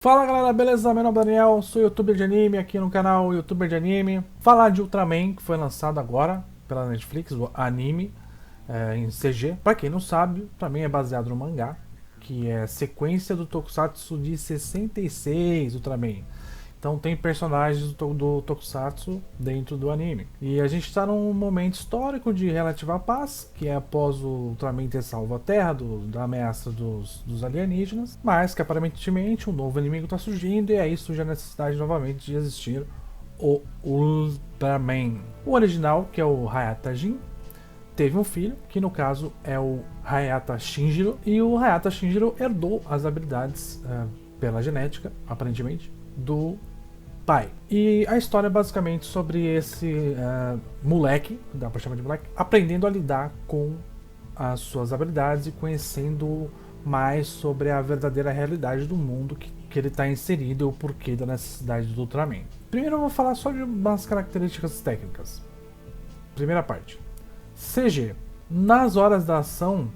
Fala galera, beleza? Meu nome é Daniel, sou youtuber de anime aqui no canal Youtuber de Anime. Falar de Ultraman, que foi lançado agora pela Netflix, o anime em CG. Pra quem não sabe, Ultraman é baseado no mangá, que é sequência do Tokusatsu de 66, Ultraman. Então tem personagens do Tokusatsu dentro do anime. E a gente está num momento histórico de relativa paz, que é após o Ultraman ter salvo a Terra da ameaça dos alienígenas, mas que aparentemente um novo inimigo está surgindo e aí surge a necessidade novamente de existir o Ultraman. O original, que é o Hayata Jin, teve um filho, que no caso é o Hayata Shinjiro, e o Hayata Shinjiro herdou as habilidades pela genética, aparentemente, do pai. E a história é basicamente sobre esse moleque, dá pra chamar de moleque, aprendendo a lidar com as suas habilidades e conhecendo mais sobre a verdadeira realidade do mundo que ele está inserido e o porquê da necessidade do Ultraman. Primeiro eu vou falar só de umas características técnicas. Primeira parte. CG. Nas horas da ação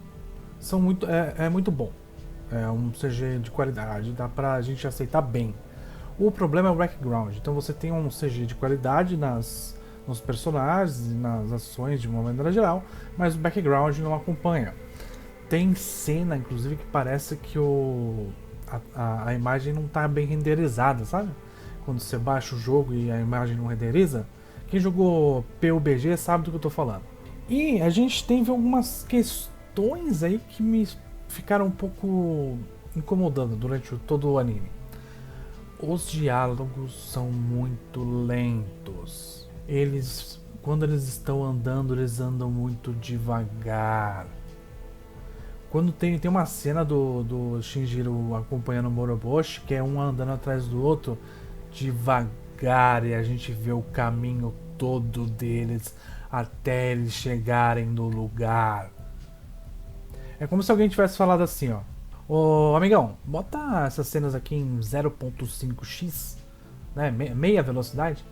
é muito bom. É um CG de qualidade, dá pra gente aceitar bem. O problema é o background. Então você tem um CG de qualidade nos personagens e nas ações de uma maneira geral, mas o background não acompanha. Tem cena, inclusive, que parece que a imagem não está bem renderizada, sabe? Quando você baixa o jogo e a imagem não renderiza. Quem jogou PUBG sabe do que eu estou falando. E a gente teve algumas questões aí que me ficaram um pouco incomodando durante todo o anime. Os diálogos são muito lentos. Quando eles estão andando, eles andam muito devagar. Quando tem uma cena do Shinjiro acompanhando o Moroboshi, que é um andando atrás do outro, devagar, e a gente vê o caminho todo deles até eles chegarem no lugar. É como se alguém tivesse falado assim, ó. Ô amigão, bota essas cenas aqui em 0.5x, né? Meia velocidade.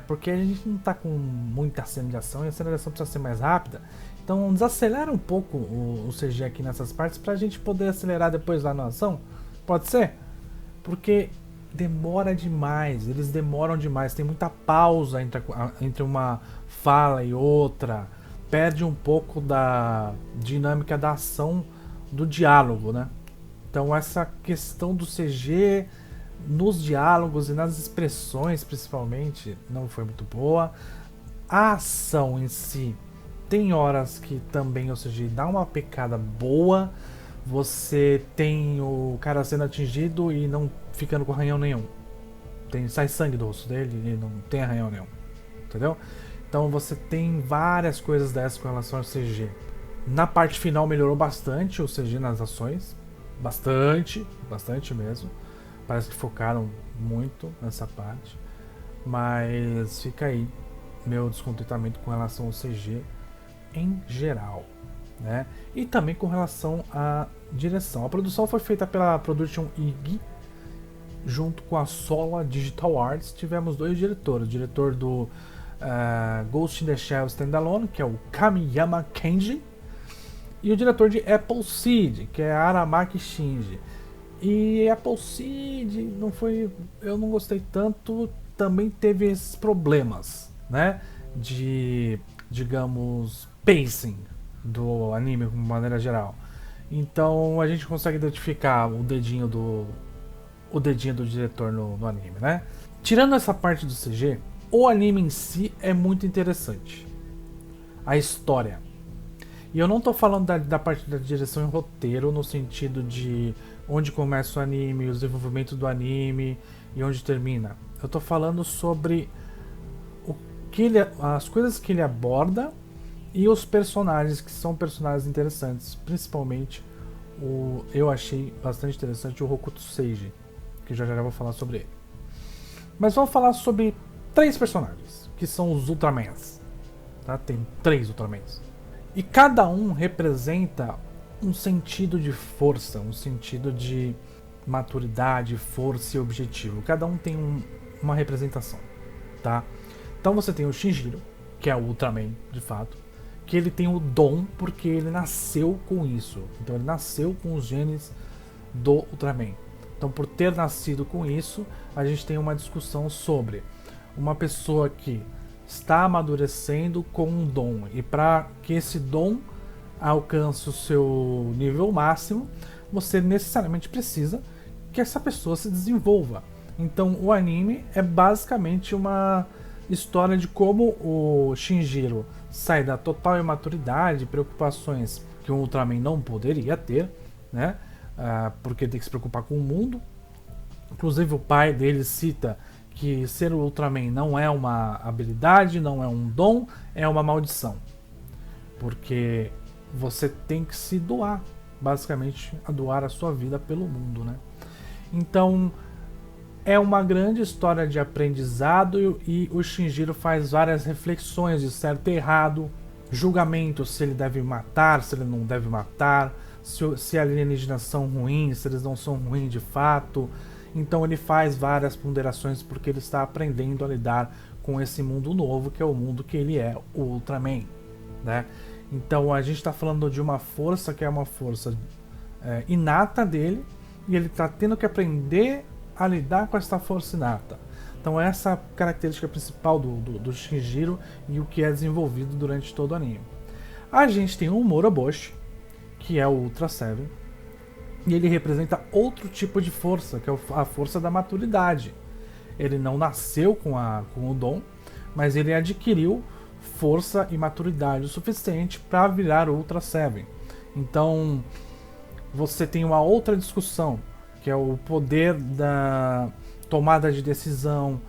Porque a gente não tá com muita cena de ação e a cena de ação precisa ser mais rápida. Então desacelera um pouco o CG aqui nessas partes pra gente poder acelerar depois lá na ação. Pode ser? Porque demora demais, eles demoram demais, tem muita pausa entre uma fala e outra. Perde um pouco da dinâmica da ação do diálogo, né? Então essa questão do CG nos diálogos e nas expressões principalmente não foi muito boa. A ação em si tem horas que também o CG dá uma pecada boa. Você tem o cara sendo atingido e não ficando com arranhão nenhum. Sai sangue do rosto dele e não tem arranhão nenhum. Entendeu? Então você tem várias coisas dessas com relação ao CG. Na parte final melhorou bastante o CG nas ações. Bastante mesmo. Parece que focaram muito nessa parte. Mas fica aí meu descontentamento com relação ao CG em geral. Né? E também com relação à direção. A produção foi feita pela Production IG junto com a Sola Digital Arts. Tivemos dois diretores. O diretor do Ghost in the Shell Standalone, que é o Kamiyama Kenji, e o diretor de Apple Seed, que é Aramaki Shinji. E Apple Seed eu não gostei tanto, também teve esses problemas, né, de, digamos, pacing do anime de maneira geral. Então a gente consegue identificar o dedinho do diretor no anime, né? Tirando essa parte do CG, o anime em si é muito interessante. A história. E eu não tô falando da parte da direção e roteiro no sentido de onde começa o anime, o desenvolvimento do anime e onde termina. Eu tô falando sobre as coisas que ele aborda e os personagens, que são personagens interessantes. Principalmente, eu achei bastante interessante o Hokuto Seiji, que já vou falar sobre ele. Mas vamos falar sobre 3 personagens, que são os Ultramans. Tá? Tem 3 Ultramans. E cada um representa um sentido de força, um sentido de maturidade, força e objetivo. Cada um tem uma representação, tá? Então você tem o Shinjiro, que é o Ultraman, de fato, que ele tem o dom porque ele nasceu com isso. Então ele nasceu com os genes do Ultraman. Então, por ter nascido com isso, a gente tem uma discussão sobre uma pessoa que está amadurecendo com um dom, e para que esse dom alcance o seu nível máximo, você necessariamente precisa que essa pessoa se desenvolva. Então o anime é basicamente uma história de como o Shinjiro sai da total imaturidade, preocupações que um Ultraman não poderia ter, né? Porque tem que se preocupar com o mundo. Inclusive o pai dele cita que ser o Ultraman não é uma habilidade, não é um dom, é uma maldição. Porque você tem que se doar, basicamente, a doar a sua vida pelo mundo, né? Então, é uma grande história de aprendizado e o Shinjiro faz várias reflexões de certo e errado, julgamentos se ele deve matar, se ele não deve matar, se alienígenas são ruins, se eles não são ruins de fato. Então ele faz várias ponderações porque ele está aprendendo a lidar com esse mundo novo, que é o mundo que ele é, o Ultraman, né? Então a gente está falando de uma força que é uma força inata dele, e ele está tendo que aprender a lidar com essa força inata. Então essa é a característica principal do Shinjiro e o que é desenvolvido durante todo o anime. A gente tem o Moroboshi, que é o Ultra Seven, e ele representa outro tipo de força, que é a força da maturidade. Ele não nasceu com o dom, mas ele adquiriu força e maturidade o suficiente para virar Ultra Seven. Então você tem uma outra discussão, que é o poder da tomada de decisão,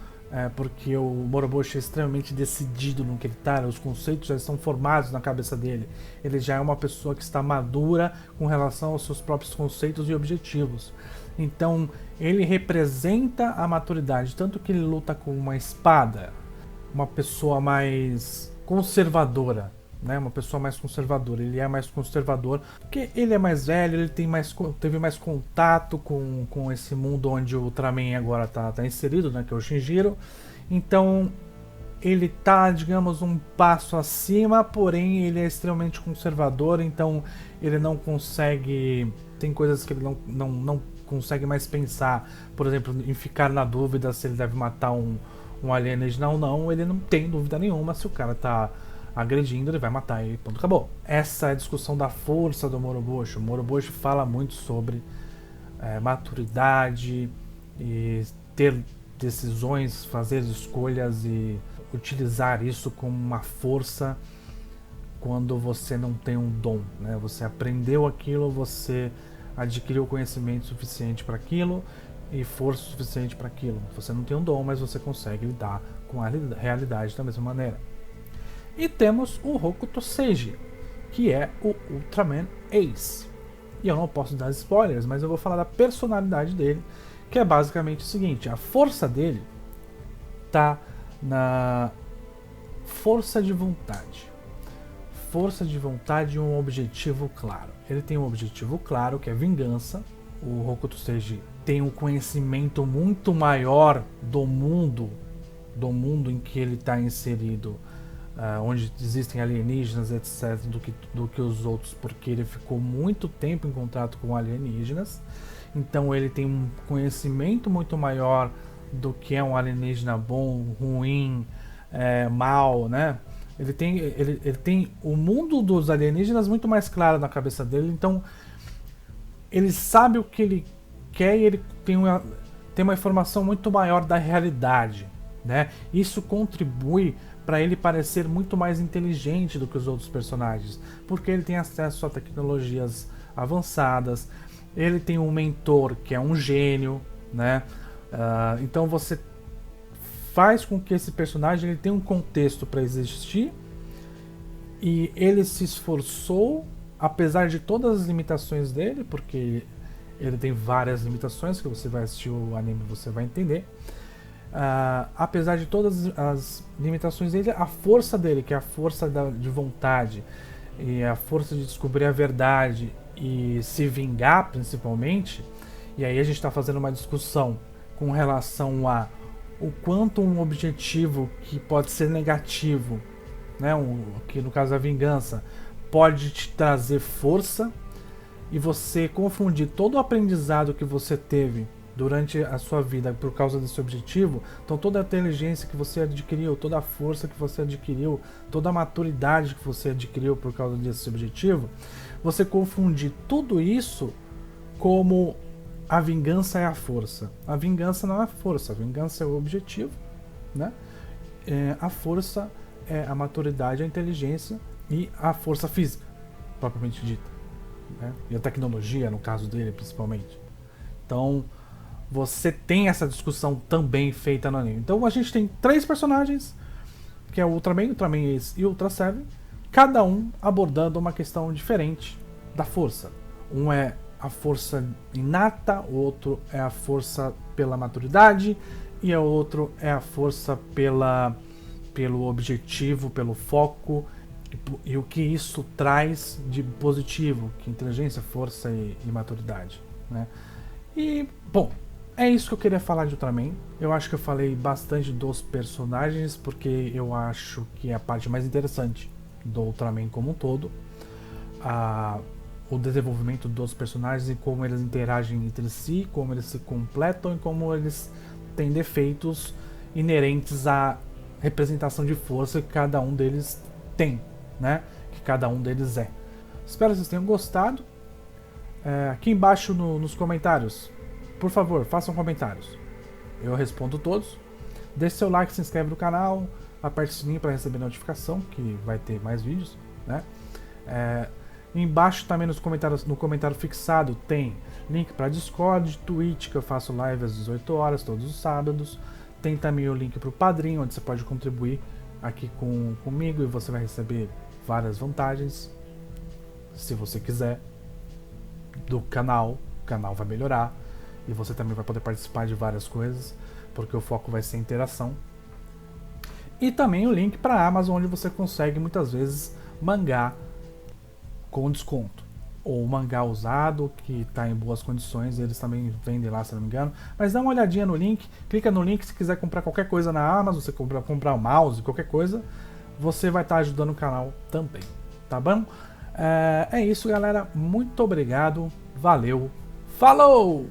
porque o Moroboshi é extremamente decidido no que ele está, os conceitos já estão formados na cabeça dele. Ele já é uma pessoa que está madura com relação aos seus próprios conceitos e objetivos. Então ele representa a maturidade, tanto que ele luta com uma espada, uma pessoa mais conservadora, né? Uma pessoa mais conservadora. Ele é mais conservador porque ele é mais velho, ele teve mais contato com esse mundo onde o Ultraman agora tá inserido, né? Que é o Shinjiro. Então ele tá, digamos, um passo acima, porém ele é extremamente conservador, então ele não consegue... Tem coisas que ele não consegue mais pensar, por exemplo, em ficar na dúvida se ele deve matar um alienígena ou não. Ele não tem dúvida nenhuma, se o cara tá agredindo, ele vai matar e ponto, acabou. Essa é a discussão da força do Moroboshi. O Moroboshi fala muito sobre maturidade e ter decisões, fazer escolhas e utilizar isso como uma força quando você não tem um dom, né? Você aprendeu aquilo, você adquiriu conhecimento suficiente para aquilo e força suficiente para aquilo. Você não tem um dom, mas você consegue lidar com a realidade da mesma maneira. E temos o Hokuto Seiji, que é o Ultraman Ace. E eu não posso dar spoilers, mas eu vou falar da personalidade dele, que é basicamente o seguinte: a força dele tá na força de vontade. Força de vontade e um objetivo claro. Ele tem um objetivo claro, que é vingança. O Hokuto Seiji tem um conhecimento muito maior do mundo em que ele está inserido, onde existem alienígenas, etc., do que os outros, porque ele ficou muito tempo em contato com alienígenas. Então ele tem um conhecimento muito maior do que é um alienígena bom, ruim, mal, né? Ele tem o mundo dos alienígenas muito mais claro na cabeça dele, então ele sabe o que ele quer e ele tem uma informação muito maior da realidade, né? Isso contribui para ele parecer muito mais inteligente do que os outros personagens, porque ele tem acesso a tecnologias avançadas, ele tem um mentor que é um gênio, né? Então você faz com que esse personagem ele tenha um contexto para existir, e ele se esforçou, apesar de todas as limitações dele, porque ele tem várias limitações, que você vai assistir o anime e você vai entender. Apesar de todas as limitações dele, a força dele, que é a força de vontade e a força de descobrir a verdade e se vingar, principalmente. E aí a gente está fazendo uma discussão com relação a o quanto um objetivo que pode ser negativo, né, que no caso a vingança, pode te trazer força, e você confundir todo o aprendizado que você teve durante a sua vida por causa desse objetivo, então toda a inteligência que você adquiriu, toda a força que você adquiriu, toda a maturidade que você adquiriu por causa desse objetivo, você confundir tudo isso como a vingança é a força. A vingança não é a força, a vingança é o objetivo, né? A força é a maturidade, a inteligência e a força física, propriamente dita, né? E a tecnologia, no caso dele, principalmente. Então, você tem essa discussão também feita no anime. Então, a gente tem 3 personagens, que é o Ultraman, Ultraman Ace e Ultra Seven, cada um abordando uma questão diferente da força. Um é a força inata, o outro é a força pela maturidade e o outro é a força pelo objetivo, pelo foco e o que isso traz de positivo, que inteligência, força e maturidade, né? E, bom, é isso que eu queria falar de Ultraman. Eu acho que eu falei bastante dos personagens, porque eu acho que é a parte mais interessante do Ultraman como um todo. O desenvolvimento dos personagens e como eles interagem entre si, como eles se completam e como eles têm defeitos inerentes à representação de força que cada um deles tem, né? Que cada um deles é. Espero que vocês tenham gostado. Aqui embaixo nos comentários, por favor, façam comentários. Eu respondo todos. Deixe seu like, se inscreve no canal, aperte o sininho para receber notificação, que vai ter mais vídeos, né? Embaixo também no comentário fixado tem link para Discord, Twitch, que eu faço live às 18 horas todos os sábados. Tem também o link para o Padrim, onde você pode contribuir aqui comigo e você vai receber várias vantagens, se você quiser, do canal. O canal vai melhorar e você também vai poder participar de várias coisas, porque o foco vai ser interação. E também o link para a Amazon, onde você consegue muitas vezes mangá com desconto, ou mangá usado que está em boas condições, eles também vendem lá, se não me engano. Mas dá uma olhadinha no link, clica no link se quiser comprar qualquer coisa na Amazon, você comprar um mouse, qualquer coisa, você vai estar ajudando o canal também, tá bom? É isso, galera, muito obrigado, valeu, falou!